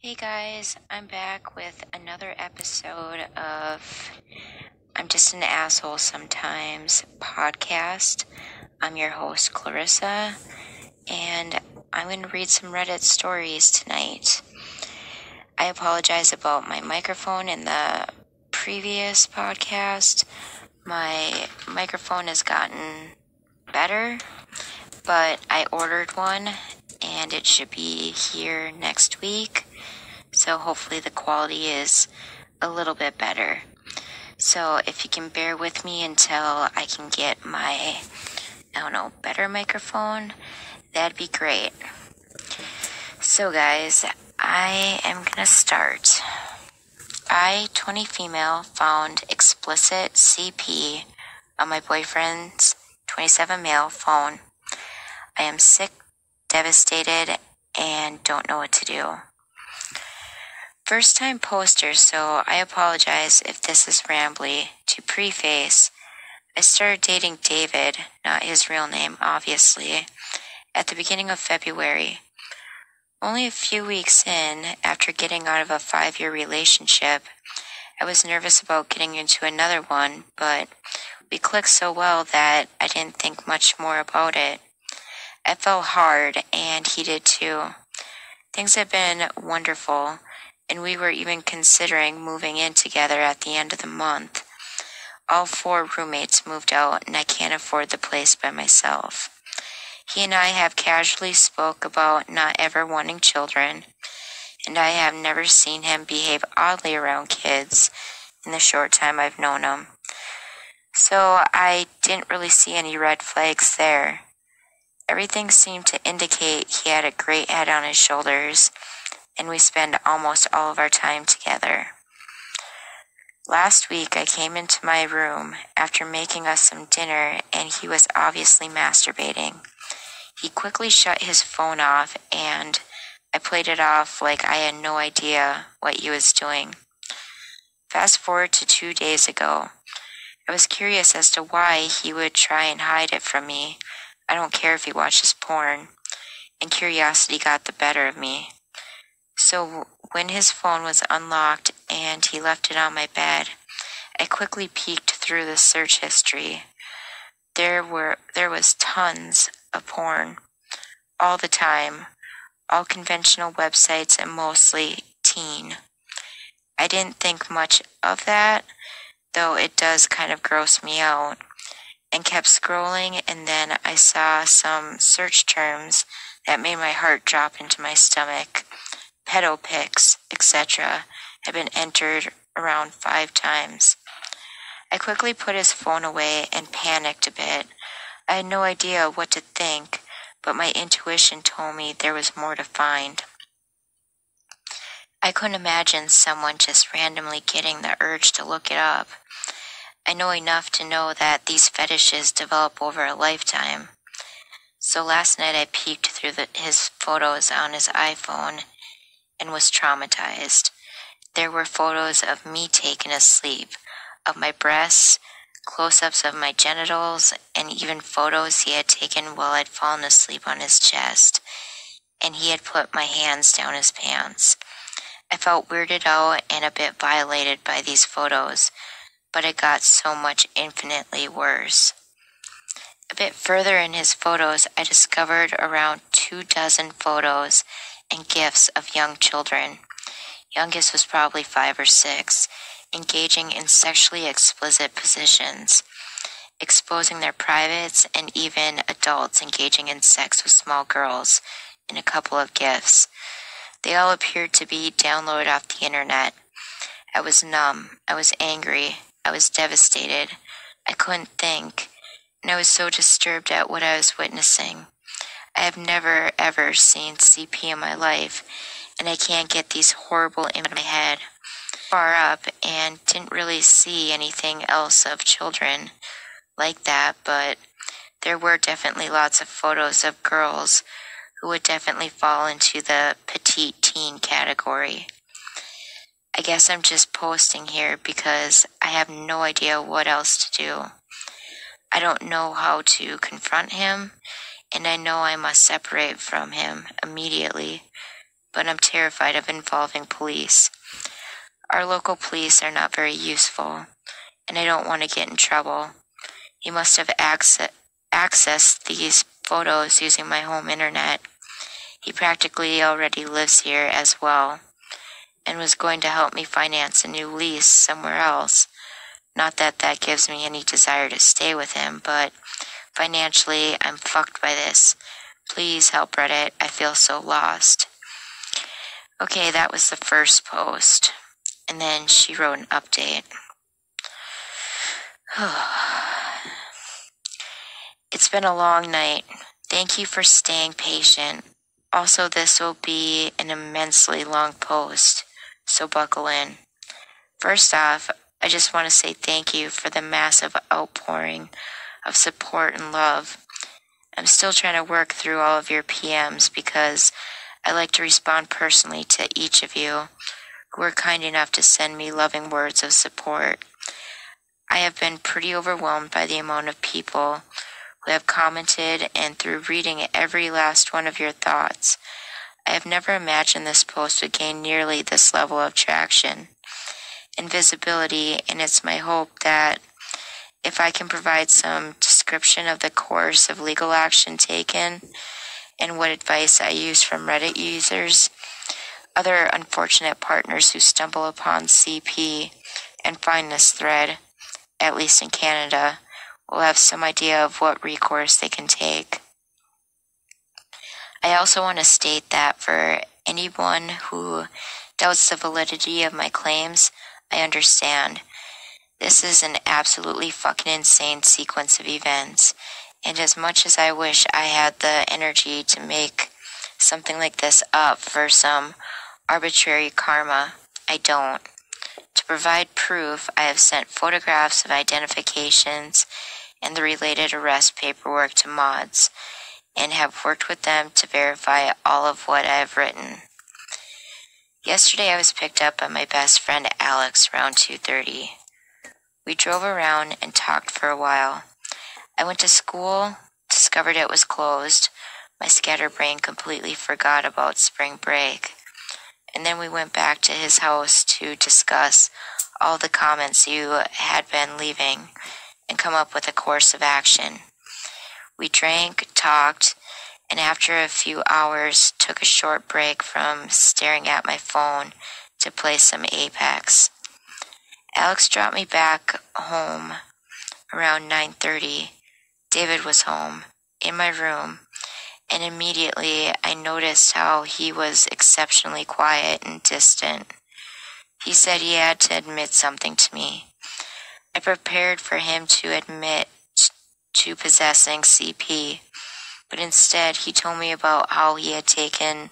Hey guys, I'm back with another episode of I'm Just an Asshole Sometimes podcast. I'm your host, Clarissa, and I'm going to read some Reddit stories tonight. I apologize about my microphone in the previous podcast. My microphone has gotten better, but I ordered one and it should be here next week. So hopefully the quality is a little bit better. So if you can bear with me until I can get my, better microphone, that'd be great. So guys, I am gonna start. I, 20 female, found explicit CP on my boyfriend's 27 male phone. I am sick, devastated, and don't know what to do. First time poster, so I apologize if this is rambly. To preface, I started dating David, not his real name, obviously, at the beginning of February. Only a few weeks in, after getting out of a 5-year relationship, I was nervous about getting into another one, but we clicked so well that I didn't think much more about it. I fell hard, and he did too. Things have been wonderful, and we were even considering moving in together at the end of the month. All 4 roommates moved out, and I can't afford the place by myself. He and I have casually spoke about not ever wanting children, and I have never seen him behave oddly around kids in the short time I've known him. So I didn't really see any red flags there. Everything seemed to indicate he had a great head on his shoulders, and we spend almost all of our time together. Last week, I came into my room after making us some dinner, and he was obviously masturbating. He quickly shut his phone off, and I played it off like I had no idea what he was doing. Fast forward to 2 days ago. I was curious as to why he would try and hide it from me. I don't care if he watches porn, and curiosity got the better of me. So when his phone was unlocked and he left it on my bed, I quickly peeked through the search history. There was tons of porn, all the time, all conventional websites and mostly teen. I didn't think much of that, though it does kind of gross me out, and kept scrolling, and then I saw some search terms that made my heart drop into my stomach. Pedo pics, etc., had been entered around 5 times. I quickly put his phone away and panicked a bit. I had no idea what to think, but my intuition told me there was more to find. I couldn't imagine someone just randomly getting the urge to look it up. I know enough to know that these fetishes develop over a lifetime. So last night I peeked through his photos on his iPhone and was traumatized. There were photos of me taken asleep, of my breasts, close-ups of my genitals, and even photos he had taken while I'd fallen asleep on his chest, and he had put my hands down his pants. I felt weirded out and a bit violated by these photos, but it got so much infinitely worse. A bit further in his photos, I discovered around 24 photos and gifs of young children. Youngest was probably 5 or 6, engaging in sexually explicit positions, exposing their privates, and even adults engaging in sex with small girls in a couple of gifs. They all appeared to be downloaded off the internet. I was numb. I was angry. I was devastated. I couldn't think, and I was so disturbed at what I was witnessing. I have never, ever seen CP in my life, and I can't get these horrible images in my head. Far up, and didn't really see anything else of children like that, but there were definitely lots of photos of girls who would definitely fall into the petite teen category. I guess I'm just posting here because I have no idea what else to do. I don't know how to confront him, and I know I must separate from him immediately, but I'm terrified of involving police. Our local police are not very useful, and I don't want to get in trouble. He must have accessed these photos using my home internet. He practically already lives here as well, and was going to help me finance a new lease somewhere else. Not that that gives me any desire to stay with him, but financially, I'm fucked by this. Please help Reddit. I feel so lost. Okay, that was the first post. And then she wrote an update. It's been a long night. Thank you for staying patient. Also, this will be an immensely long post, so buckle in. First off, I just want to say thank you for the massive outpouring of support and love. I'm still trying to work through all of your PMs because I like to respond personally to each of you who are kind enough to send me loving words of support. I have been pretty overwhelmed by the amount of people who have commented, and through reading every last one of your thoughts, I have never imagined this post would gain nearly this level of traction and visibility, and it's my hope that if I can provide some description of the course of legal action taken and what advice I use from Reddit users, other unfortunate partners who stumble upon CP and find this thread, at least in Canada, will have some idea of what recourse they can take. I also want to state that for anyone who doubts the validity of my claims, I understand. This is an absolutely fucking insane sequence of events, and as much as I wish I had the energy to make something like this up for some arbitrary karma, I don't. To provide proof, I have sent photographs of identifications and the related arrest paperwork to mods, and have worked with them to verify all of what I have written. Yesterday I was picked up by my best friend Alex around 2:30. We drove around and talked for a while. I went to school, discovered it was closed. My scatterbrain completely forgot about spring break. And then we went back to his house to discuss all the comments you had been leaving and come up with a course of action. We drank, talked, and after a few hours took a short break from staring at my phone to play some Apex. Alex dropped me back home around 9:30. David was home, in my room, and immediately I noticed how he was exceptionally quiet and distant. He said he had to admit something to me. I prepared for him to admit to possessing CP, but instead he told me about how he had taken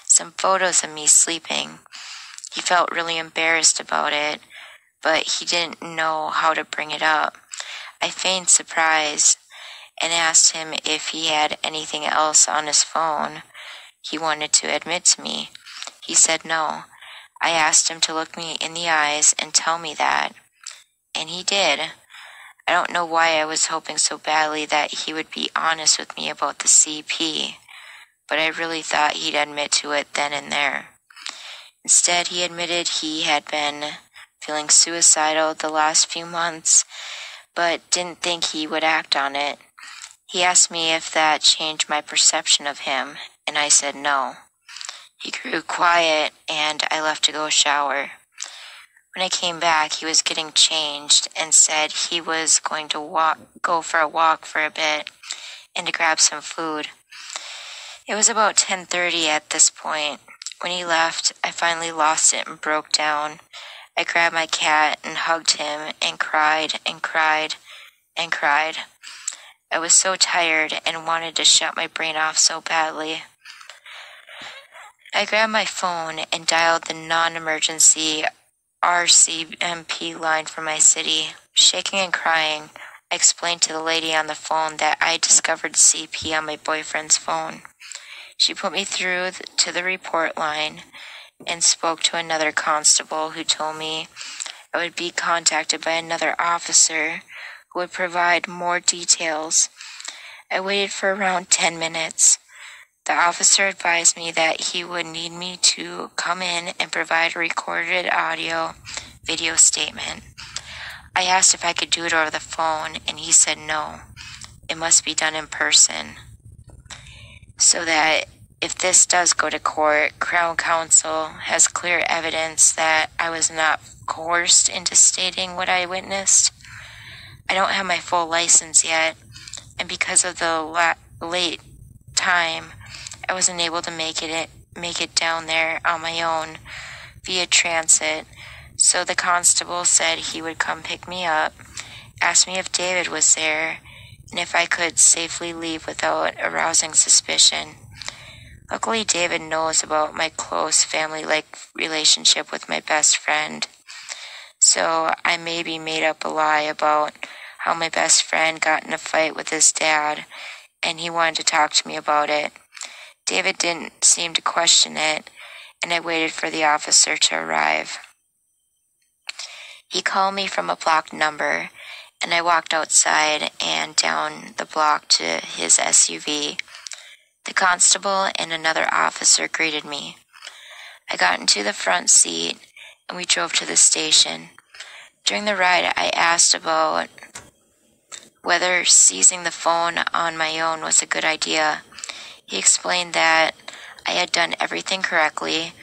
some photos of me sleeping. He felt really embarrassed about it, but he didn't know how to bring it up. I feigned surprise and asked him if he had anything else on his phone he wanted to admit to me. He said no. I asked him to look me in the eyes and tell me that, and he did. I don't know why I was hoping so badly that he would be honest with me about the CP, but I really thought he'd admit to it then and there. Instead, he admitted he had been feeling suicidal the last few months, but didn't think he would act on it. He asked me if that changed my perception of him, and I said no. He grew quiet, and I left to go shower. When I came back, he was getting changed and said he was going to go for a walk for a bit and to grab some food. It was about 10:30 at this point. When he left, I finally lost it and broke down. I grabbed my cat and hugged him and cried and cried and cried. I was so tired and wanted to shut my brain off so badly. I grabbed my phone and dialed the non-emergency RCMP line from my city. Shaking and crying, I explained to the lady on the phone that I discovered CP on my boyfriend's phone. She put me through to the report line and spoke to another constable who told me I would be contacted by another officer who would provide more details. I waited for around 10 minutes. The officer advised me that he would need me to come in and provide a recorded audio video statement. I asked if I could do it over the phone, and he said no, it must be done in person, so that if this does go to court, Crown Counsel has clear evidence that I was not coerced into stating what I witnessed. I don't have my full license yet, and because of the late time, I wasn't able to make it down there on my own via transit. So the constable said he would come pick me up, asked me if David was there, and if I could safely leave without arousing suspicion. Luckily, David knows about my close family-like relationship with my best friend. So I maybe made up a lie about how my best friend got in a fight with his dad, and he wanted to talk to me about it. David didn't seem to question it, and I waited for the officer to arrive. He called me from a blocked number, and I walked outside and down the block to his SUV. The constable and another officer greeted me. I got into the front seat, and we drove to the station. During the ride, I asked about whether seizing the phone on my own was a good idea. He explained that I had done everything correctly,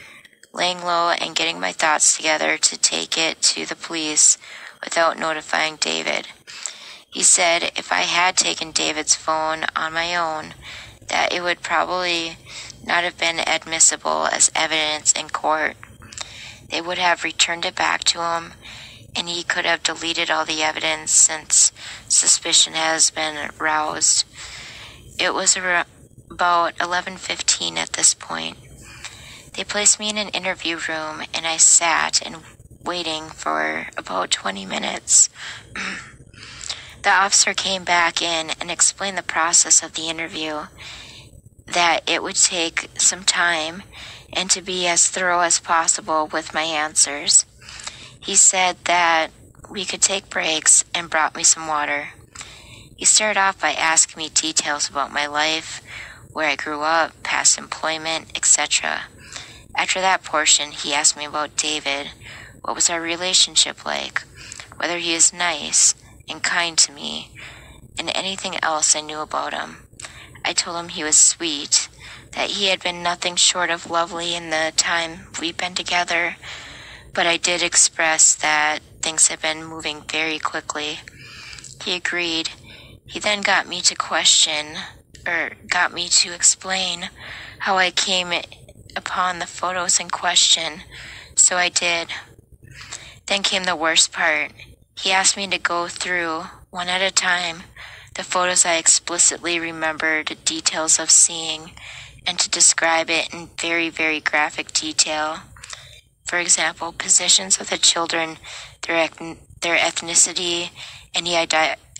laying low and getting my thoughts together to take it to the police without notifying David. He said if I had taken David's phone on my own, that it would probably not have been admissible as evidence in court. They would have returned it back to him, and he could have deleted all the evidence since suspicion has been aroused. It was about 11:15 at this point. They placed me in an interview room, and I sat and waiting for about 20 minutes. The officer came back in and explained the process of the interview, that it would take some time and to be as thorough as possible with my answers. He said that we could take breaks and brought me some water. He started off by asking me details about my life, where I grew up, past employment, etc. After that portion, he asked me about David, what was our relationship like, whether he is nice and kind to me, and anything else I knew about him. I told him he was sweet, that he had been nothing short of lovely in the time we've been together, but I did express that things had been moving very quickly. He agreed. He then got me to explain how I came upon the photos in question, so I did. Then came the worst part. He asked me to go through, one at a time, the photos I explicitly remembered details of seeing, and to describe it in very, very graphic detail. For example, positions of the children, their ethnicity, any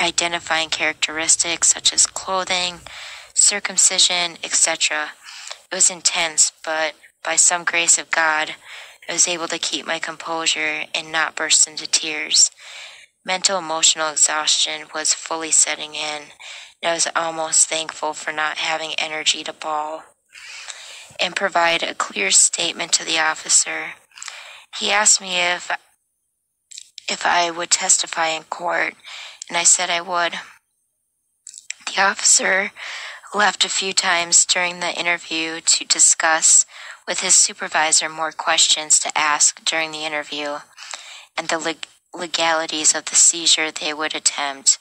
identifying characteristics such as clothing, circumcision, etc. It was intense, but by some grace of God, I was able to keep my composure and not burst into tears. Mental emotional exhaustion was fully setting in, and I was almost thankful for not having energy to bawl and provide a clear statement to the officer. He asked me if I would testify in court, and I said I would. The officer left a few times during the interview to discuss with his supervisor more questions to ask during the interview and the legalities of the seizure they would attempt.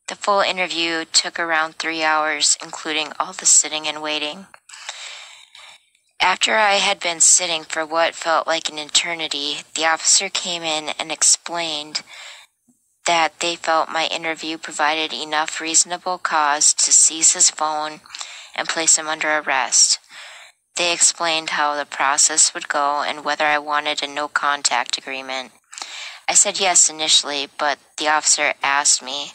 The full interview took around 3 hours, including all the sitting and waiting. After I had been sitting for what felt like an eternity, the officer came in and explained that they felt my interview provided enough reasonable cause to seize his phone and place him under arrest. They explained how the process would go and whether I wanted a no-contact agreement. I said yes initially, but the officer asked me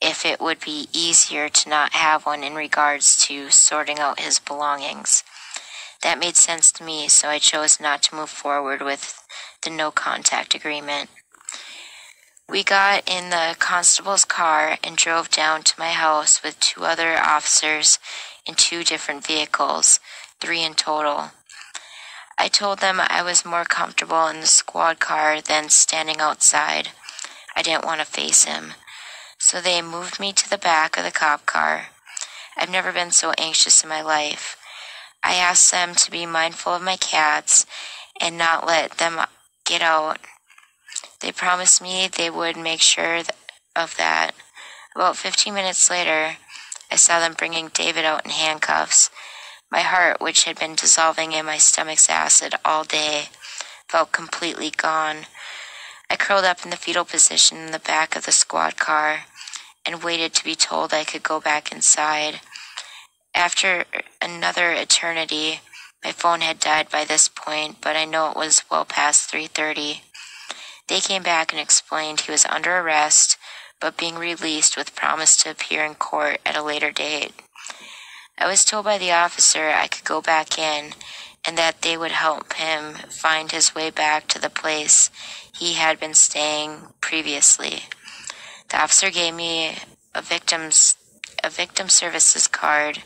if it would be easier to not have one in regards to sorting out his belongings. That made sense to me, so I chose not to move forward with the no-contact agreement. We got in the constable's car and drove down to my house with 2 other officers in 2 different vehicles, 3 in total. I told them I was more comfortable in the squad car than standing outside. I didn't want to face him. So they moved me to the back of the cop car. I've never been so anxious in my life. I asked them to be mindful of my cats and not let them get out. They promised me they would make sure of that. About 15 minutes later, I saw them bringing David out in handcuffs. My heart, which had been dissolving in my stomach's acid all day, felt completely gone. I curled up in the fetal position in the back of the squad car and waited to be told I could go back inside. After another eternity, my phone had died by this point, but I know it was well past 3:30. They came back and explained he was under arrest, but being released with promise to appear in court at a later date. I was told by the officer I could go back in and that they would help him find his way back to the place he had been staying previously. The officer gave me a victim services card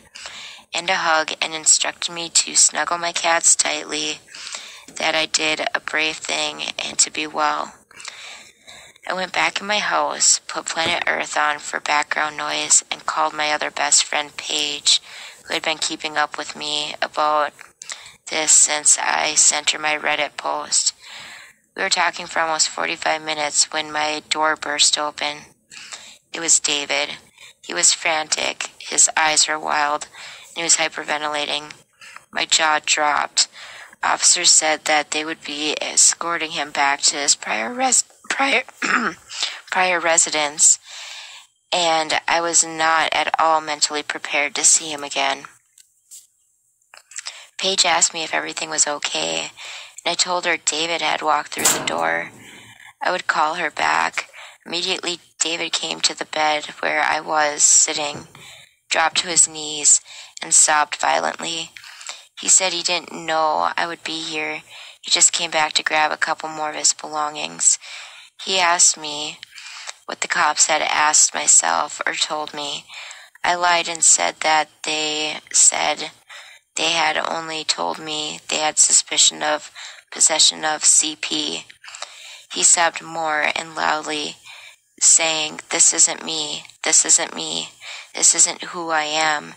and a hug and instructed me to snuggle my cats tightly, that I did a brave thing and to be well. I went back in my house, put Planet Earth on for background noise, and called my other best friend Paige, who had been keeping up with me about this since I sent her my Reddit post. We were talking for almost 45 minutes when my door burst open. It was David. He was frantic, his eyes were wild, and he was hyperventilating. My jaw dropped. Officers said that they would be escorting him back to his prior residence, and I was not at all mentally prepared to see him again. Paige asked me if everything was okay, and I told her David had walked through the door. I would call her back. Immediately, David came to the bed where I was sitting, dropped to his knees, and sobbed violently. He said he didn't know I would be here. He just came back to grab a couple more of his belongings. He asked me what the cops had asked myself or told me. I lied and said that they said they had only told me they had suspicion of possession of CP. He sobbed more and loudly, saying, "This isn't me, this isn't me, this isn't who I am,"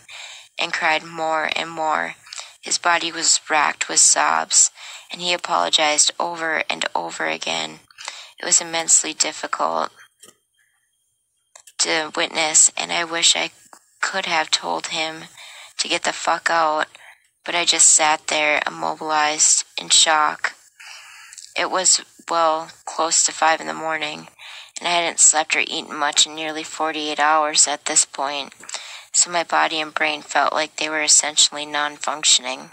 and cried more and more. His body was racked with sobs, and he apologized over and over again. It was immensely difficult to witness, and I wish I could have told him to get the fuck out, but I just sat there immobilized in shock. It was, close to 5 in the morning, and I hadn't slept or eaten much in nearly 48 hours at this point, so my body and brain felt like they were essentially non-functioning.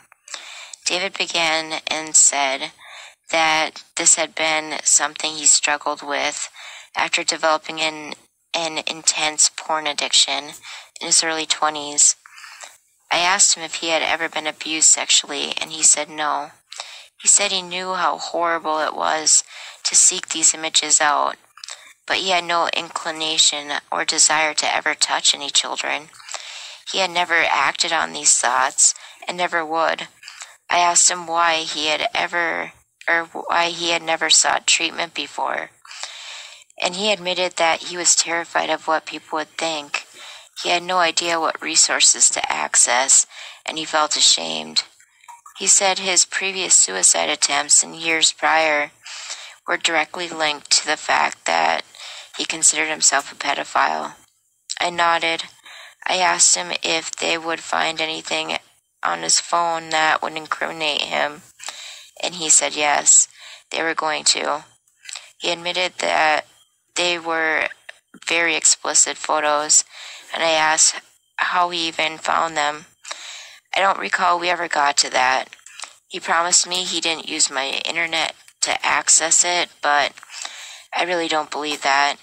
David began and said that this had been something he struggled with after developing an intense porn addiction in his early 20s. I asked him if he had ever been abused sexually, and he said no. He said he knew how horrible it was to seek these images out, but he had no inclination or desire to ever touch any children. He had never acted on these thoughts and never would. I asked him why he had never sought treatment before, and he admitted that he was terrified of what people would think. He had no idea what resources to access, and he felt ashamed. He said his previous suicide attempts in years prior were directly linked to the fact that he considered himself a pedophile. I nodded. I asked him if they would find anything on his phone that would incriminate him, and he said yes, they were going to. He admitted that they were very explicit photos, and I asked how he even found them. I don't recall we ever got to that. He promised me he didn't use my internet to access it, but I really don't believe that.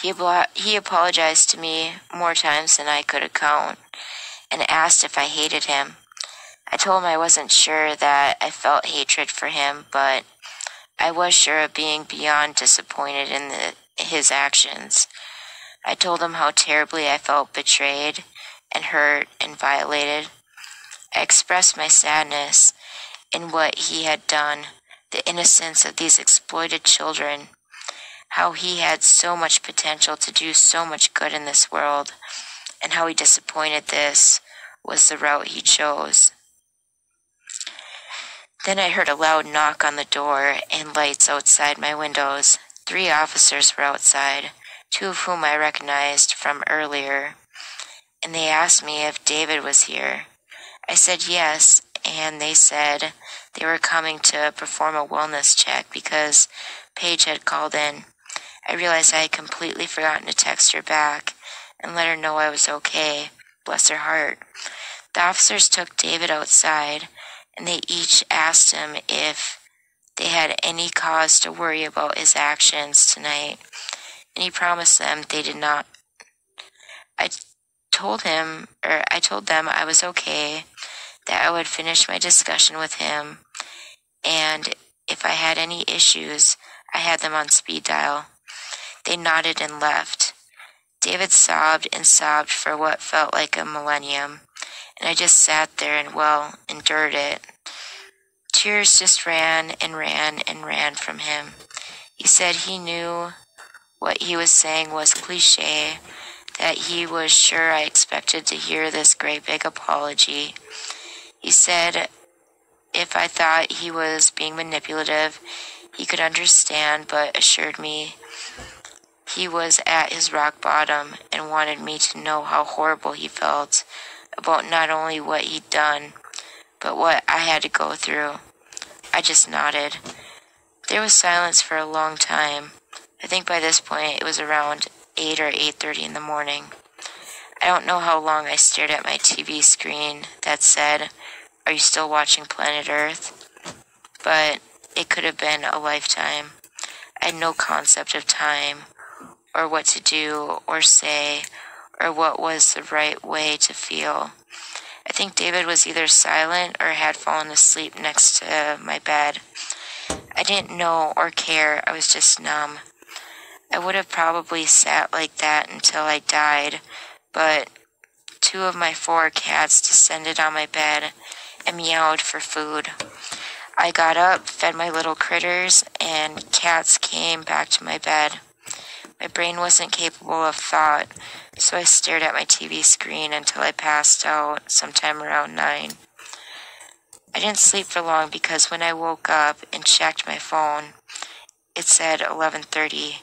He apologized to me more times than I could count and asked if I hated him. I told him I wasn't sure that I felt hatred for him, but I was sure of being beyond disappointed in his actions. I told him how terribly I felt betrayed, and hurt and violated. I expressed my sadness in what he had done, the innocence of these exploited children, how he had so much potential to do so much good in this world, and how he disappointed this was the route he chose. Then I heard a loud knock on the door and lights outside my windows. 3 officers were outside, 2 of whom I recognized from earlier, and they asked me if David was here. I said yes, and they said they were coming to perform a wellness check because Paige had called in. I realized I had completely forgotten to text her back and let her know I was okay. Bless her heart. The officers took David outside, and they each asked him if they had any cause to worry about his actions tonight, and he promised them they did not. I told them I was okay, that I would finish my discussion with him, and if I had any issues, I had them on speed dial. They nodded and left. David sobbed and sobbed for what felt like a millennium, and I just sat there and, endured it. Tears just ran and ran and ran from him. He said he knew what he was saying was cliche, that he was sure I expected to hear this great big apology. He said if I thought he was being manipulative, he could understand, but assured me he was at his rock bottom and wanted me to know how horrible he felt about not only what he'd done, but what I had to go through. I just nodded. There was silence for a long time. I think by this point it was around 8 or 8:30 in the morning. I don't know how long I stared at my TV screen that said, "Are you still watching Planet Earth?" But it could have been a lifetime. I had no concept of time, or what to do or say, or what was the right way to feel. I think David was either silent or had fallen asleep next to my bed. I didn't know or care. I was just numb. I would have probably sat like that until I died, but 2 of my 4 cats descended on my bed and meowed for food. I got up, fed my little critters, and cats came back to my bed. My brain wasn't capable of thought, so I stared at my TV screen until I passed out sometime around 9. I didn't sleep for long because when I woke up and checked my phone, it said 11:30.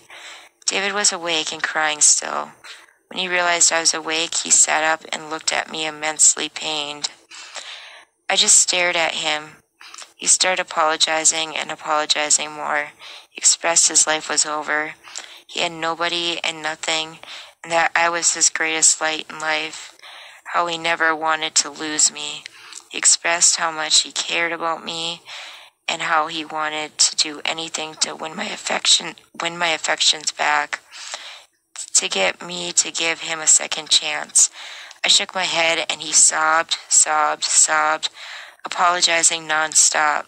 David was awake and crying still. When he realized I was awake, he sat up and looked at me immensely pained. I just stared at him. He started apologizing and apologizing more. He expressed his life was over. He had nobody and nothing, and that I was his greatest light in life, how he never wanted to lose me. He expressed how much he cared about me and how he wanted to do anything to win my affections back, to get me to give him a second chance. I shook my head and he sobbed, apologizing nonstop.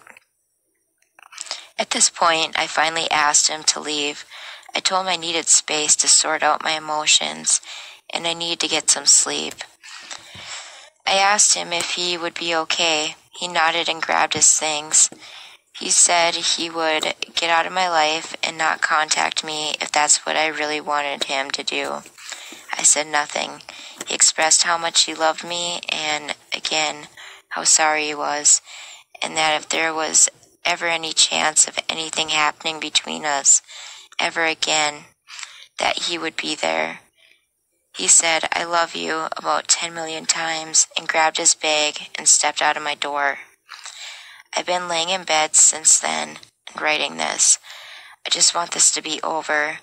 At this point, I finally asked him to leave. I told him I needed space to sort out my emotions, and I needed to get some sleep. I asked him if he would be okay. He nodded and grabbed his things. He said he would get out of my life and not contact me if that's what I really wanted him to do. I said nothing. He expressed how much he loved me and, again, how sorry he was, and that if there was ever any chance of anything happening between us ever again, that he would be there. He said, "I love you," about 10 million times, and grabbed his bag and stepped out of my door. I've been laying in bed since then and writing this. I just want this to be over.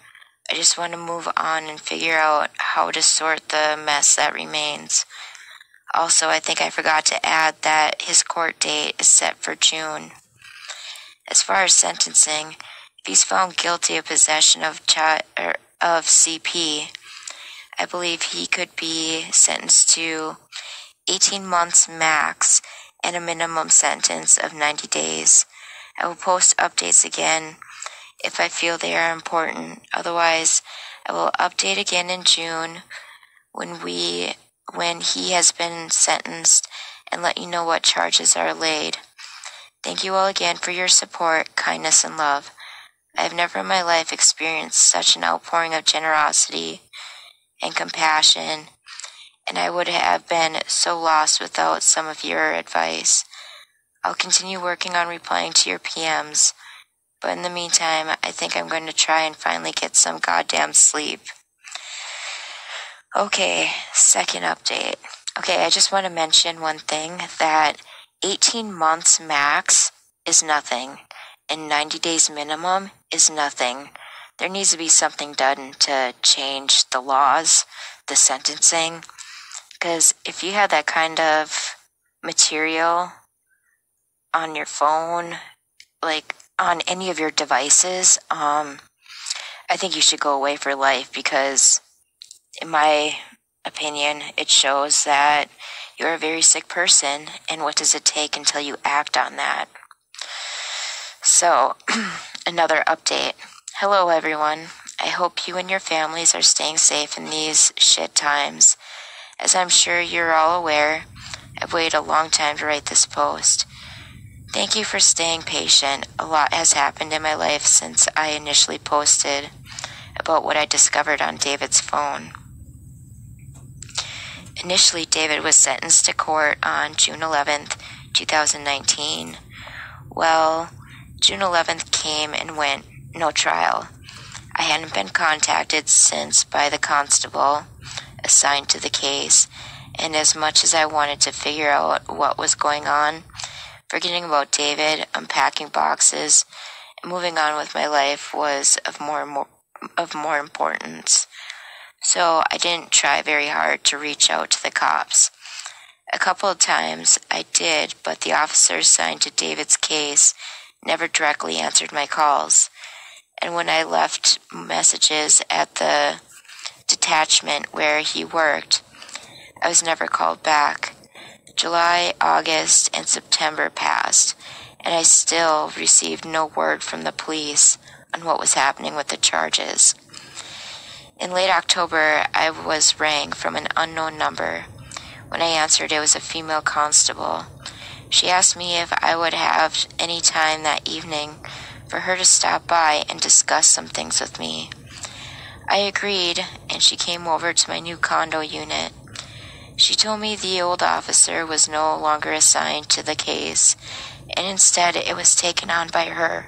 I just want to move on and figure out how to sort the mess that remains. Also, I think I forgot to add that his court date is set for June. As far as sentencing, if he's found guilty of possession of CP, I believe he could be sentenced to 18 months max and a minimum sentence of 90 days. I will post updates again if I feel they are important. Otherwise, I will update again in June when we when he has been sentenced and let you know what charges are laid. Thank you all again for your support, kindness, and love. I have never in my life experienced such an outpouring of generosity and compassion, and I would have been so lost without some of your advice. I'll continue working on replying to your PMs, but in the meantime, I think I'm going to try and finally get some goddamn sleep. Okay, second update. Okay, I just want to mention one thing, that 18 months max is nothing, and 90 days minimum is nothing. There needs to be something done to change the laws, the sentencing, because if you have that kind of material on your phone, like on any of your devices, I think you should go away for life, because in my opinion, it shows that you're a very sick person, and what does it take until you act on that? So, another update. Hello, everyone. I hope you and your families are staying safe in these shit times. As I'm sure you're all aware, I've waited a long time to write this post. Thank you for staying patient. A lot has happened in my life since I initially posted about what I discovered on David's phone. Initially, David was sentenced to court on June 11th, 2019. Well, June 11th came and went, no trial. I hadn't been contacted since by the constable assigned to the case, and as much as I wanted to figure out what was going on, forgetting about David, unpacking boxes, and moving on with my life was of more importance. So I didn't try very hard to reach out to the cops. A couple of times I did, but the officers assigned to David's case never directly answered my calls. And when I left messages at the detachment where he worked, I was never called back. July, August, and September passed, and I still received no word from the police on what was happening with the charges. In late October, I was rang from an unknown number. When I answered, it was a female constable. She asked me if I would have any time that evening for her to stop by and discuss some things with me. I agreed, and she came over to my new condo unit. She told me the old officer was no longer assigned to the case, and instead it was taken on by her.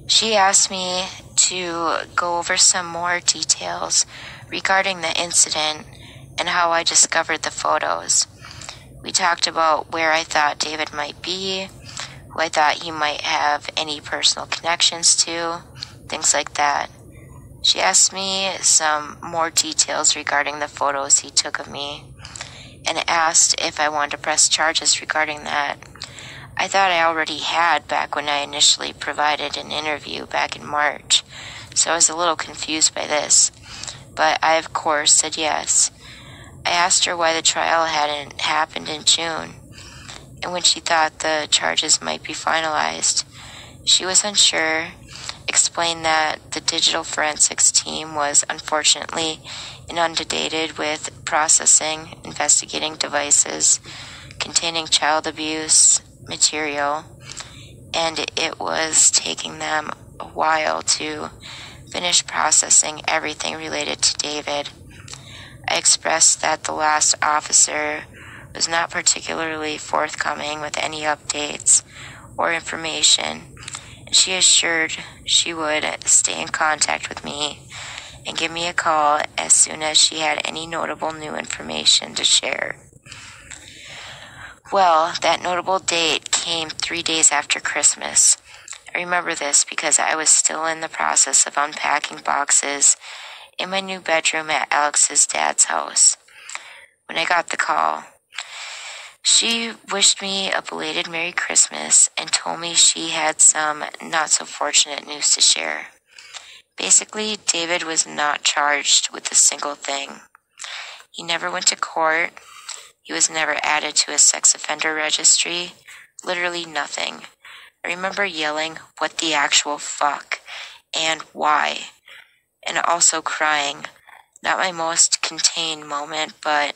She asked me to go over some more details regarding the incident and how I discovered the photos. We talked about where I thought David might be, who I thought he might have any personal connections to, things like that. She asked me some more details regarding the photos he took of me, and asked if I wanted to press charges regarding that. I thought I already had back when I initially provided an interview back in March, so I was a little confused by this, but I of course said yes. I asked her why the trial hadn't happened in June, and when she thought the charges might be finalized. She was unsure, explained that the digital forensics team was unfortunately inundated with processing, investigating devices containing child abuse material, and it was taking them a while to finish processing everything related to David. I expressed that the last officer was not particularly forthcoming with any updates or information, and she assured she would stay in contact with me and give me a call as soon as she had any notable new information to share. Well, that notable date came 3 days after Christmas. I remember this because I was still in the process of unpacking boxes in my new bedroom at Alex's dad's house when I got the call. She wished me a belated Merry Christmas and told me she had some not-so-fortunate news to share. Basically, David was not charged with a single thing. He never went to court. He was never added to a sex offender registry. Literally nothing. I remember yelling, "What the actual fuck?" and "Why?" and also crying. Not my most contained moment, but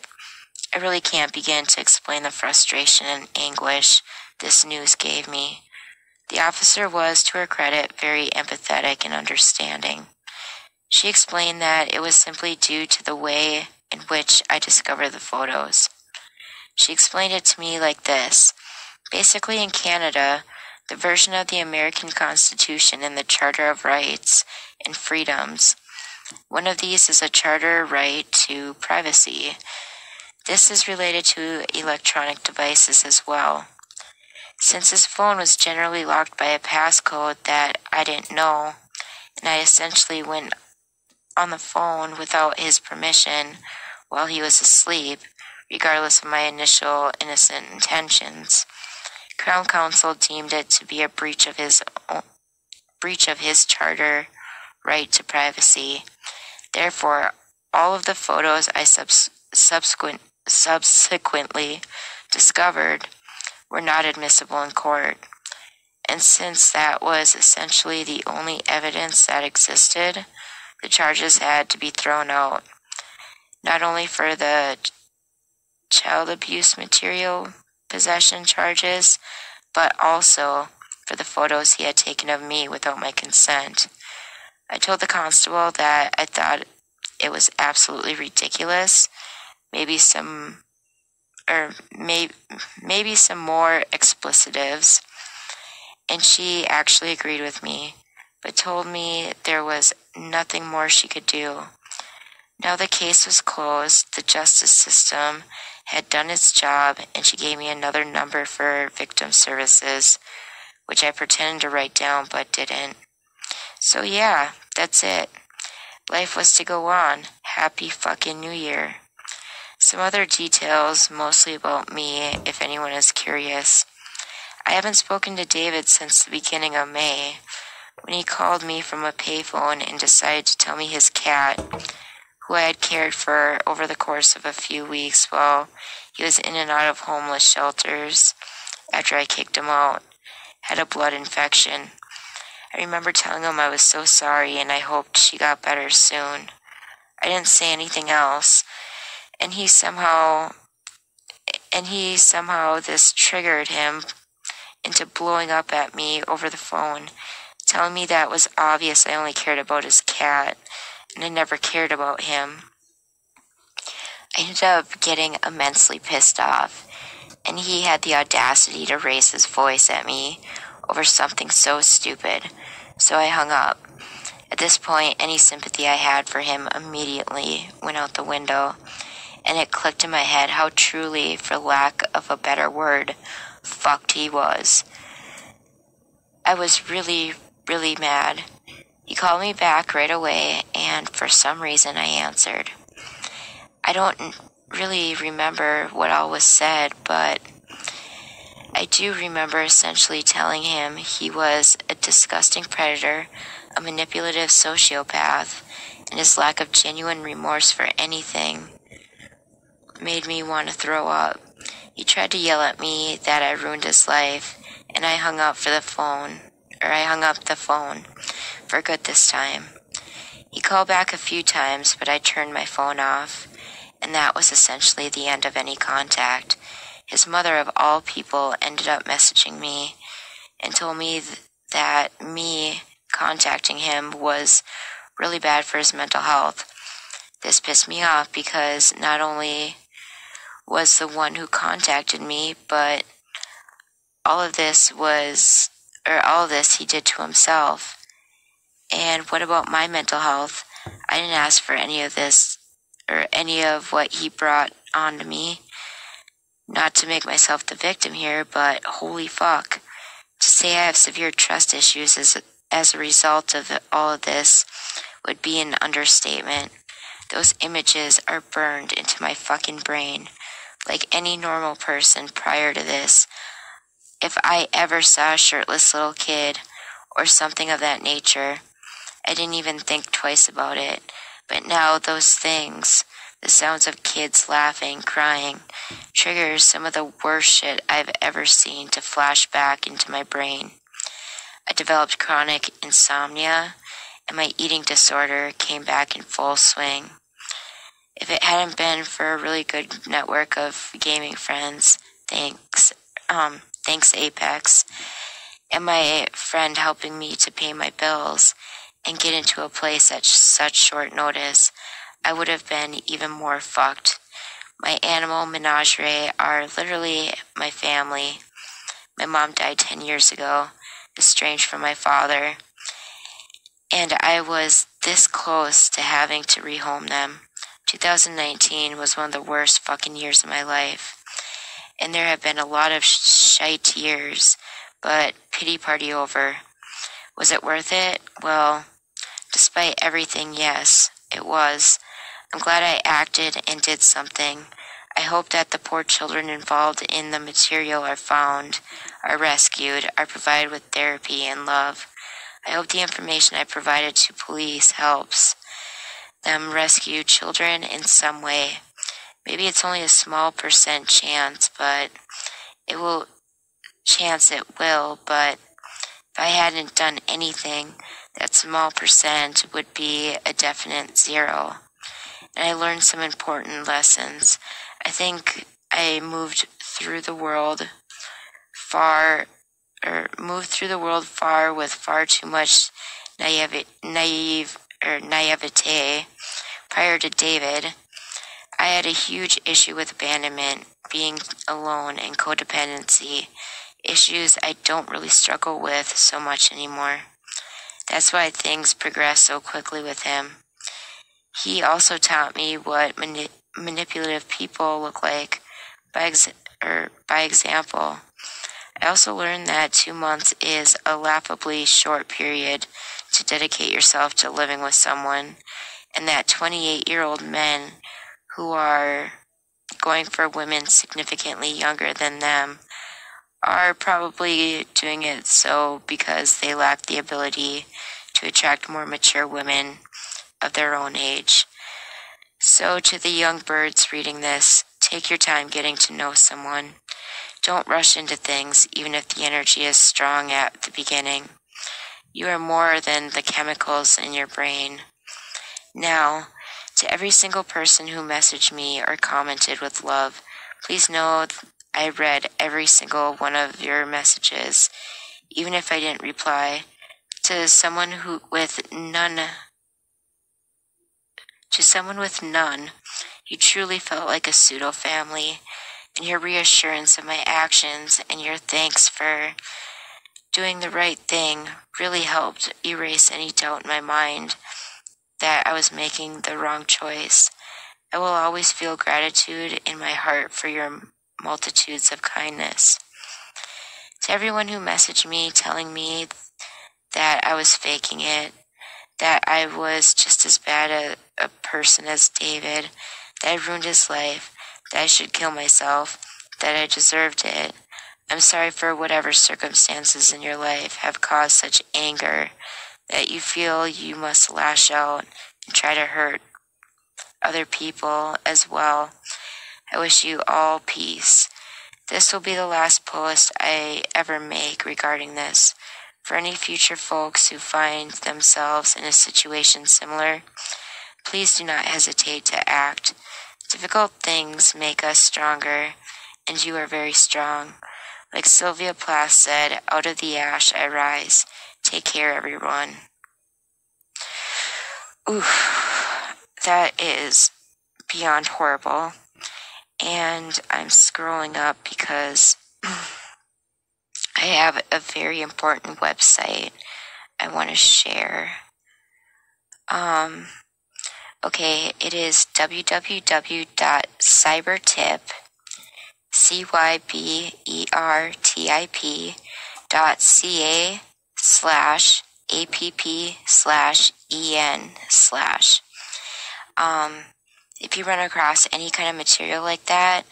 I really can't begin to explain the frustration and anguish this news gave me. The officer was, to her credit, very empathetic and understanding. She explained that it was simply due to the way in which I discovered the photos. She explained it to me like this. Basically, in Canada, the version of the American Constitution and the Charter of Rights and Freedoms, one of these is a charter right to privacy. This is related to electronic devices as well. Since his phone was generally locked by a passcode that I didn't know, and I essentially went on the phone without his permission while he was asleep, regardless of my initial innocent intentions, Crown Counsel deemed it to be a breach of his charter right to privacy. Therefore, all of the photos I subsequently discovered were not admissible in court. And since that was essentially the only evidence that existed, the charges had to be thrown out, not only for the child abuse material possession charges, but also for the photos he had taken of me without my consent. I told the constable that I thought it was absolutely ridiculous, maybe some more explicitives, and she actually agreed with me, but told me there was nothing more she could do. Now the case was closed, the justice system had done its job, and she gave me another number for victim services, which I pretended to write down but didn't. So yeah, that's it. Life was to go on. Happy fucking New Year. Some other details, mostly about me, if anyone is curious. I haven't spoken to David since the beginning of May, when he called me from a payphone and decided to tell me his cat, who I had cared for over the course of a few weeks while he was in and out of homeless shelters after I kicked him out, had a blood infection. I remember telling him I was so sorry and I hoped she got better soon. I didn't say anything else, and he somehow this triggered him into blowing up at me over the phone, telling me that it was obvious I only cared about his cat, and I never cared about him. I ended up getting immensely pissed off, and he had the audacity to raise his voice at me over something so stupid, so I hung up. At this point, any sympathy I had for him immediately went out the window, and it clicked in my head how truly, for lack of a better word, fucked he was. I was really, really mad. He called me back right away, and for some reason I answered. I don't really remember what all was said, but I do remember essentially telling him he was a disgusting predator, a manipulative sociopath, and his lack of genuine remorse for anything made me want to throw up. He tried to yell at me that I ruined his life, and I hung up the phone for good this time. He called back a few times, but I turned my phone off, and that was essentially the end of any contact. His mother, of all people, ended up messaging me and told me that me contacting him was really bad for his mental health. This pissed me off because not only was the one who contacted me, but all of this he did to himself. And what about my mental health? I didn't ask for any of this or any of what he brought onto me. Not to make myself the victim here, but holy fuck. To say I have severe trust issues as a result of all of this would be an understatement. Those images are burned into my fucking brain. Like any normal person prior to this, if I ever saw a shirtless little kid or something of that nature, I didn't even think twice about it. But now those things, the sounds of kids laughing, crying, triggers some of the worst shit I've ever seen to flash back into my brain. I developed chronic insomnia, and my eating disorder came back in full swing. If it hadn't been for a really good network of gaming friends, thanks Apex, and my friend helping me to pay my bills and get into a place at such short notice, I would have been even more fucked. My animal menagerie are literally my family. My mom died 10 years ago, estranged from my father, and I was this close to having to rehome them. 2019 was one of the worst fucking years of my life, and there have been a lot of shite years, but pity party over. Was it worth it? Well, despite everything, yes, it was. I'm glad I acted and did something. I hope that the poor children involved in the material are found, are rescued, are provided with therapy and love. I hope the information I provided to police helps them rescue children in some way. Maybe it's only a small % chance, but it will, but if I hadn't done anything, that small % would be a definite 0. And I learned some important lessons. I think I moved through the world far with far too much naivete. Prior to David, I had a huge issue with abandonment, being alone, and codependency, issues I don't really struggle with so much anymore. That's why things progress so quickly with him. He also taught me what manipulative people look like by example. I also learned that 2 months is a laughably short period to dedicate yourself to living with someone, and that 28-year-old men who are going for women significantly younger than them are probably doing it so because they lack the ability to attract more mature women of their own age. So to the young birds reading this, take your time getting to know someone. Don't rush into things, even if the energy is strong at the beginning. You are more than the chemicals in your brain. Now, to every single person who messaged me or commented with love, please know I read every single one of your messages, even if I didn't reply. To someone with none, you truly felt like a pseudo family, and your reassurance of my actions and your thanks for doing the right thing really helped erase any doubt in my mind that I was making the wrong choice. I will always feel gratitude in my heart for your multitudes of kindness. To everyone who messaged me telling me that I was faking it, that I was just as bad a person as David, that I ruined his life, that I should kill myself, that I deserved it. I'm sorry for whatever circumstances in your life have caused such anger that you feel you must lash out and try to hurt other people as well. I wish you all peace. This will be the last post I ever make regarding this. For any future folks who find themselves in a situation similar, please do not hesitate to act. Difficult things make us stronger, and you are very strong. Like Sylvia Plath said, out of the ash I rise. Take care, everyone. Oof, that is beyond horrible. And I'm scrolling up because I have a very important website I want to share. Okay, it is www.cybertip, cybertip.ca/app/en/. If you run across any kind of material like that,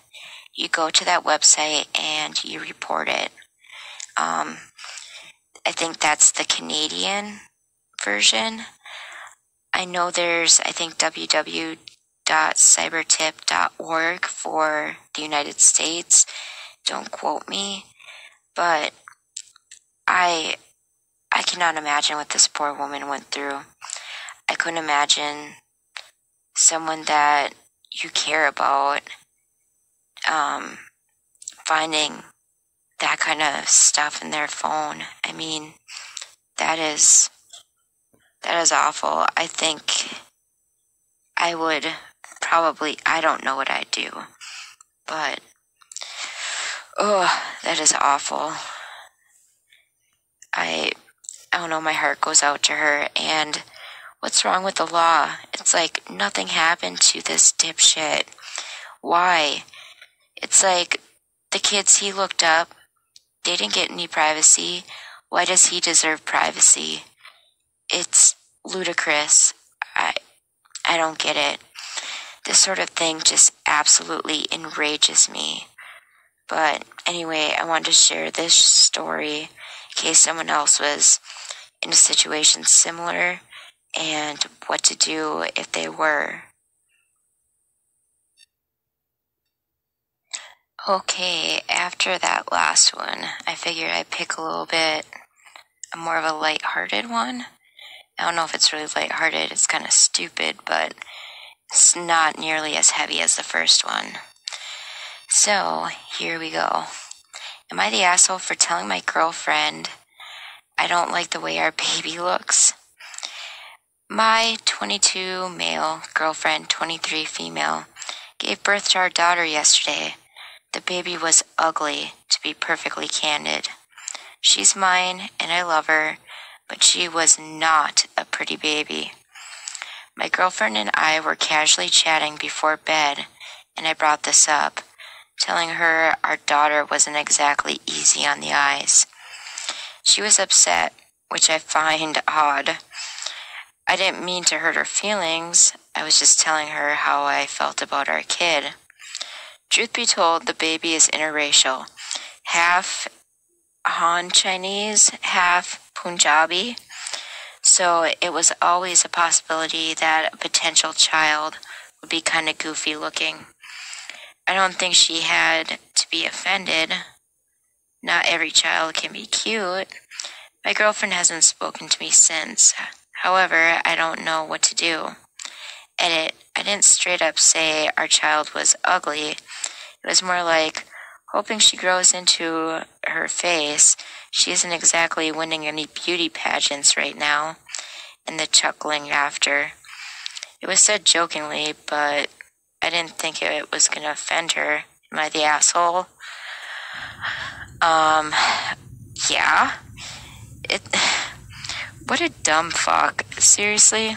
you go to that website and you report it. I think that's the Canadian version. I know there's, www.cybertip.org for the United States. Don't quote me. But I cannot imagine what this poor woman went through. I couldn't imagine someone that you care about finding that kind of stuff in their phone. I mean, that is awful. I think I would probably, I don't know what I'd do, but that is awful. I don't know, my heart goes out to her. And what's wrong with the law? It's like nothing happened to this dipshit. Why? It's like the kids he looked up, they didn't get any privacy. Why does he deserve privacy? It's ludicrous. I don't get it. This sort of thing just absolutely enrages me. But anyway, I wanted to share this story in case someone else was in a situation similar and what to do if they were. Okay, after that last one, I figured I'd pick a little bit more of a lighthearted one. I don't know if it's really lighthearted, it's kind of stupid, but it's not nearly as heavy as the first one. So, here we go. Am I the asshole for telling my girlfriend I don't like the way our baby looks? My 22 male girlfriend, 23 female, gave birth to our daughter yesterday. The baby was ugly, to be perfectly candid. She's mine, and I love her, but she was not a pretty baby. My girlfriend and I were casually chatting before bed, and I brought this up, telling her our daughter wasn't exactly easy on the eyes. She was upset, which I find odd. I didn't mean to hurt her feelings. I was just telling her how I felt about our kid. Truth be told, the baby is interracial, half Han Chinese, half Punjabi, so it was always a possibility that a potential child would be kind of goofy looking. I don't think she had to be offended. Not every child can be cute. My girlfriend hasn't spoken to me since. However, I don't know what to do. Edit, I didn't straight up say our child was ugly. It was more like, hoping she grows into her face. She isn't exactly winning any beauty pageants right now. And the chuckling after. It was said jokingly, but I didn't think it was going to offend her. Am I the asshole? Yeah. What a dumb fuck. Seriously?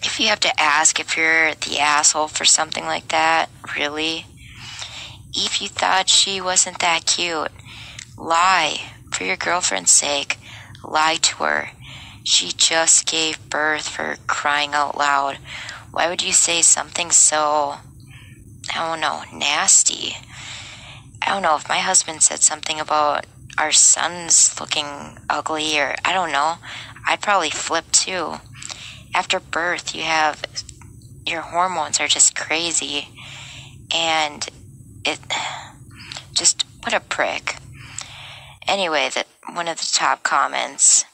If you have to ask if you're the asshole for something like that, really? If you thought she wasn't that cute, lie. For your girlfriend's sake, lie to her. She just gave birth, for crying out loud. Why would you say something so, I don't know, nasty? I don't know, if my husband said something about our son's looking ugly, or I don't know, I'd probably flip too. After birth, your hormones are just crazy, and what a prick. Anyway, one of the top comments,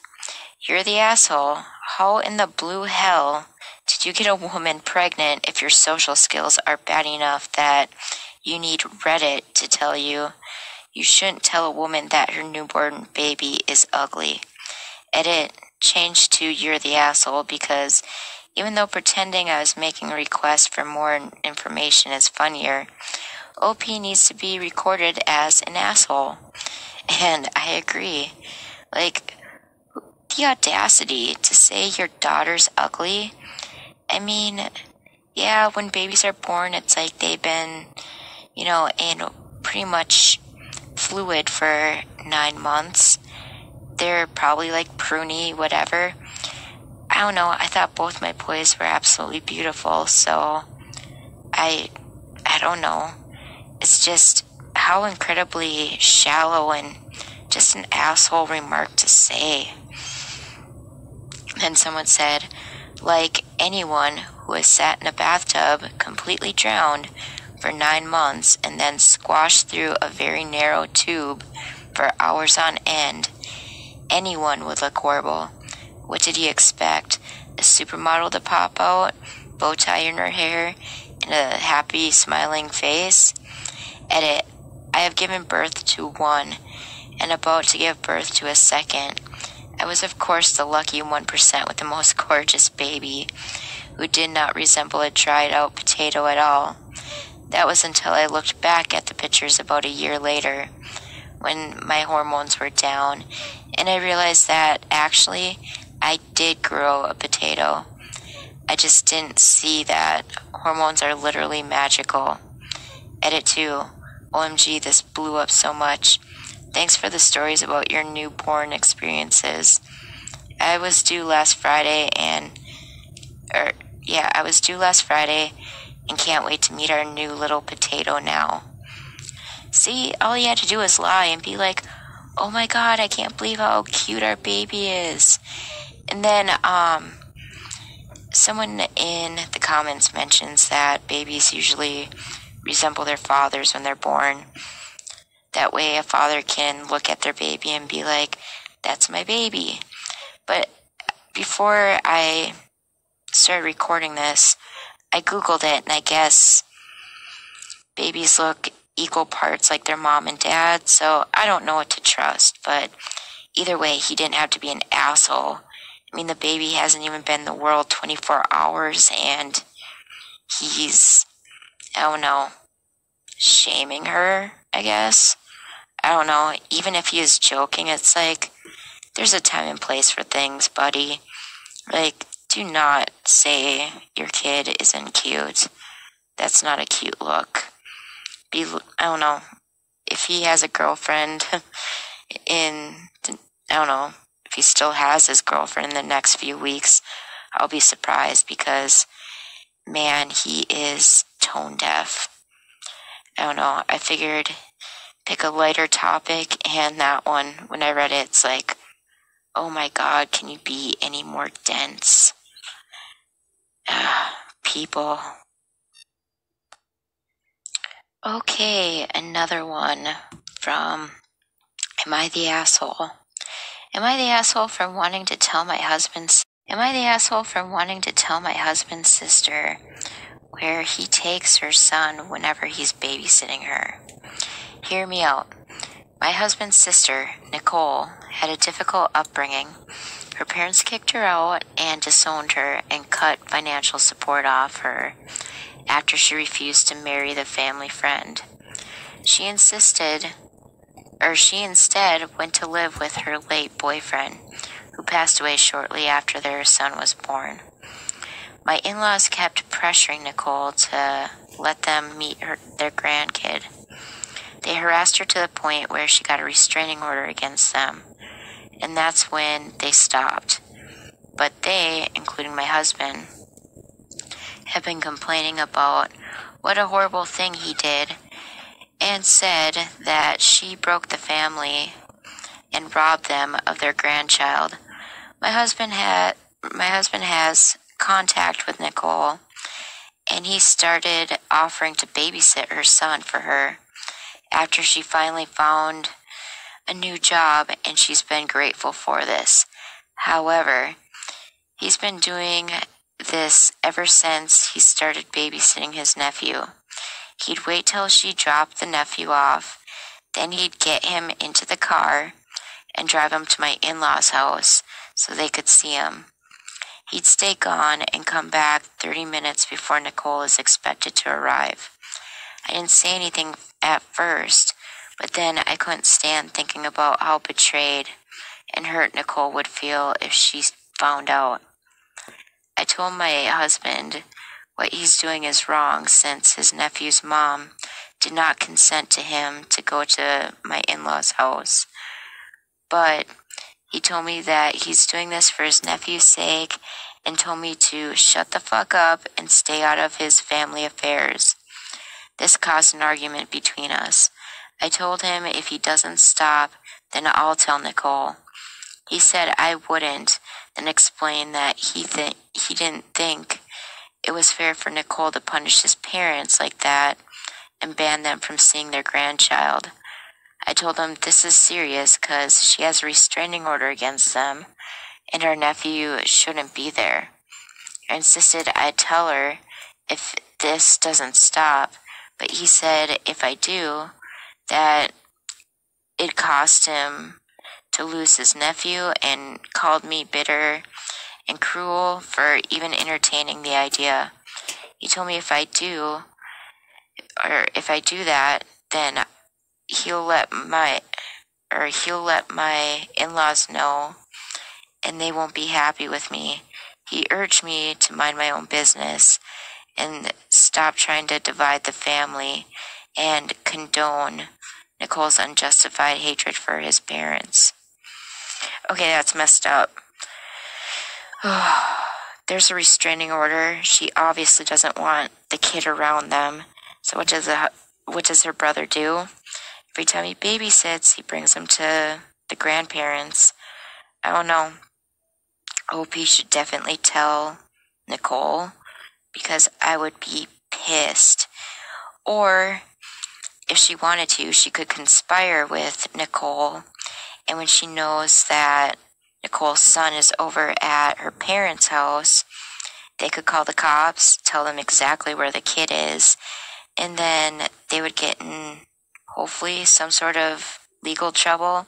you're the asshole. How in the blue hell did you get a woman pregnant if your social skills are bad enough that you need Reddit to tell you you shouldn't tell a woman that her newborn baby is ugly? Edit, change to you're the asshole, because even though pretending I was making a request for more information is funnier, OP needs to be recorded as an asshole. And I agree. Like, the audacity to say your daughter's ugly. I mean, yeah, when babies are born, it's like they've been, in pretty much fluid for 9 months. They're probably like pruny, whatever. I don't know. I thought both my boys were absolutely beautiful, so I don't know. It's just how incredibly shallow and just an asshole remark to say. Then someone said, like anyone who has sat in a bathtub completely drowned for 9 months and then squashed through a very narrow tube for hours on end, anyone would look horrible. What did you expect? A supermodel to pop out, bow tie in her hair, and a happy, smiling face. Edit. I have given birth to one and about to give birth to a second. I was, of course, the lucky 1% with the most gorgeous baby, who did not resemble a dried-out potato at all. That was until I looked back at the pictures about a year later, when my hormones were down, and I realized that, actually, I did grow a potato. I just didn't see that. Hormones are literally magical. Edit 2. OMG, this blew up so much. Thanks for the stories about your newborn experiences. I was due last Friday and can't wait to meet our new little potato now. See, all you had to do was lie and be like, oh my God, I can't believe how cute our baby is. And then, someone in the comments mentions that babies usually resemble their fathers when they're born. That way a father can look at their baby and be like, that's my baby. But before I started recording this, I Googled it, and I guess babies look equal parts like their mom and dad, so I don't know what to trust. But either way, he didn't have to be an asshole. I mean, the baby hasn't even been in the world 24 hours, and he's, I don't know, shaming her, I guess. I don't know. Even if he is joking, it's like, there's a time and place for things, buddy. Like, do not say your kid isn't cute. That's not a cute look. I don't know. If he has a girlfriend I don't know, if he still has his girlfriend in the next few weeks, I'll be surprised because, man, he is tone deaf. I don't know. I figured pick a lighter topic, and that one, when I read it, it's like, oh my God, can you be any more dense? People. Okay, another one from Am I the Asshole? Am I the asshole for wanting to tell my husband's sister where he takes her son whenever he's babysitting her? Hear me out. My husband's sister, Nicole, had a difficult upbringing. Her parents kicked her out and disowned her and cut financial support off her after she refused to marry the family friend. She instead went to live with her late boyfriend, who passed away shortly after their son was born. My in-laws kept pressuring Nicole to let them meet their grandkid. They harassed her to the point where she got a restraining order against them, and that's when they stopped. But they, including my husband, have been complaining about what a horrible thing he did, and said that she broke the family and robbed them of their grandchild. My husband has contact with Nicole, and he started offering to babysit her son for her after she finally found a new job, and she's been grateful for this. However, he's been doing this ever since he started babysitting his nephew. He'd wait till she dropped the nephew off, then he'd get him into the car and drive him to my in-laws' house so they could see him. He'd stay gone and come back 30 minutes before Nicole is expected to arrive. I didn't say anything at first, but then I couldn't stand thinking about how betrayed and hurt Nicole would feel if she found out. I told my husband what he's doing is wrong, since his nephew's mom did not consent to him to go to my in-laws' house. But he told me that he's doing this for his nephew's sake and told me to shut the fuck up and stay out of his family affairs. This caused an argument between us. I told him if he doesn't stop, then I'll tell Nicole. He said I wouldn't, then explained that he didn't think it was fair for Nicole to punish his parents like that and ban them from seeing their grandchild. I told him this is serious because she has a restraining order against them and our nephew shouldn't be there. I insisted I'd tell her if this doesn't stop. But he said if I do, that it cost him to lose his nephew, and called me bitter and cruel for even entertaining the idea. He told me if I do that, then he'll let my in-laws know, and they won't be happy with me. He urged me to mind my own business and stop trying to divide the family and condone Nicole's unjustified hatred for his parents. Okay, that's messed up. There's a restraining order. She obviously doesn't want the kid around them. So what does her brother do? Every time he babysits, he brings him to the grandparents. I don't know. OP should definitely tell Nicole, because I would be pissed. Or if she wanted to, she could conspire with Nicole, and when she knows that Nicole's son is over at her parents' house, they could call the cops, tell them exactly where the kid is, and then they would get in, hopefully, some sort of legal trouble,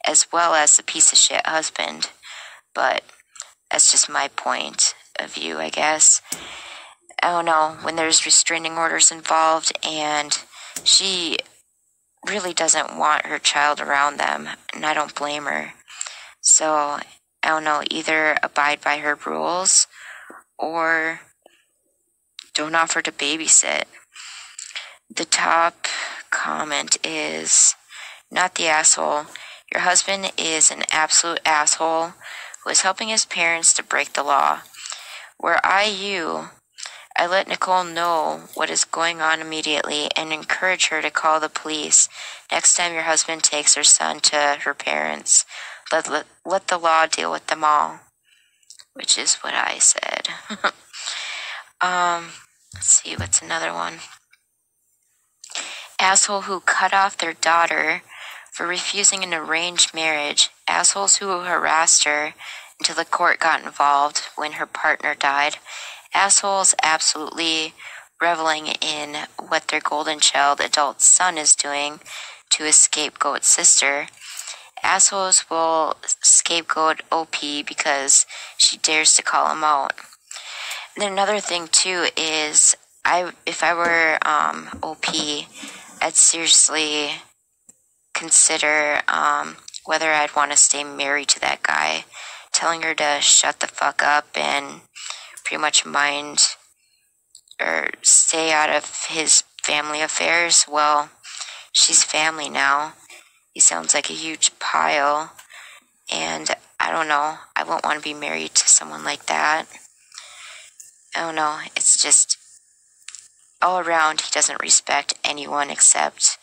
as well as the piece of shit husband. But that's just my point of view, I guess. I don't know, when there's restraining orders involved and she really doesn't want her child around them, and I don't blame her. So, I don't know, either abide by her rules or don't offer to babysit. The top comment is, not the asshole. Your husband is an absolute asshole who is helping his parents to break the law. Were I let Nicole know what is going on immediately and encourage her to call the police next time your husband takes her son to her parents. Let the law deal with them all. Which is what I said. Let's see, what's another one? Asshole who cut off their daughter for refusing an arranged marriage. Assholes who harassed her until the court got involved when her partner died. Assholes absolutely reveling in what their golden child adult son is doing to his scapegoat sister. Assholes will scapegoat OP because she dares to call him out. And then another thing too is, if I were OP, I'd seriously consider whether I'd want to stay married to that guy. Telling her to shut the fuck up and pretty much mind or stay out of his family affairs. Well, she's family now. He sounds like a huge pile, and I don't know, I wouldn't want to be married to someone like that. I don't know, it's just all around he doesn't respect anyone except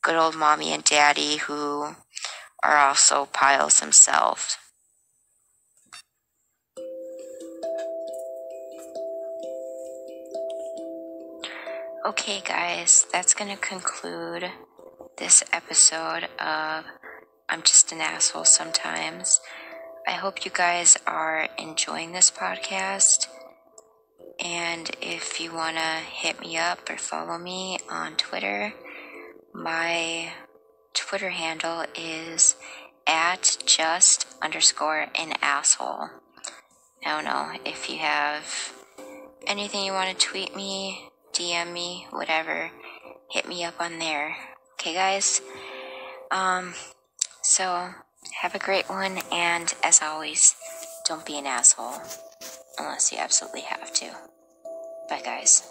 good old mommy and daddy, who are also piles themselves. Okay, guys, that's going to conclude this episode of I'm Just an Asshole Sometimes. I hope you guys are enjoying this podcast. And if you want to hit me up or follow me on Twitter, my Twitter handle is @just_an_asshole. I don't know, if you have anything you want to tweet me, DM me, whatever, hit me up on there. Okay, guys? So, have a great one, and as always, don't be an asshole, unless you absolutely have to. Bye, guys.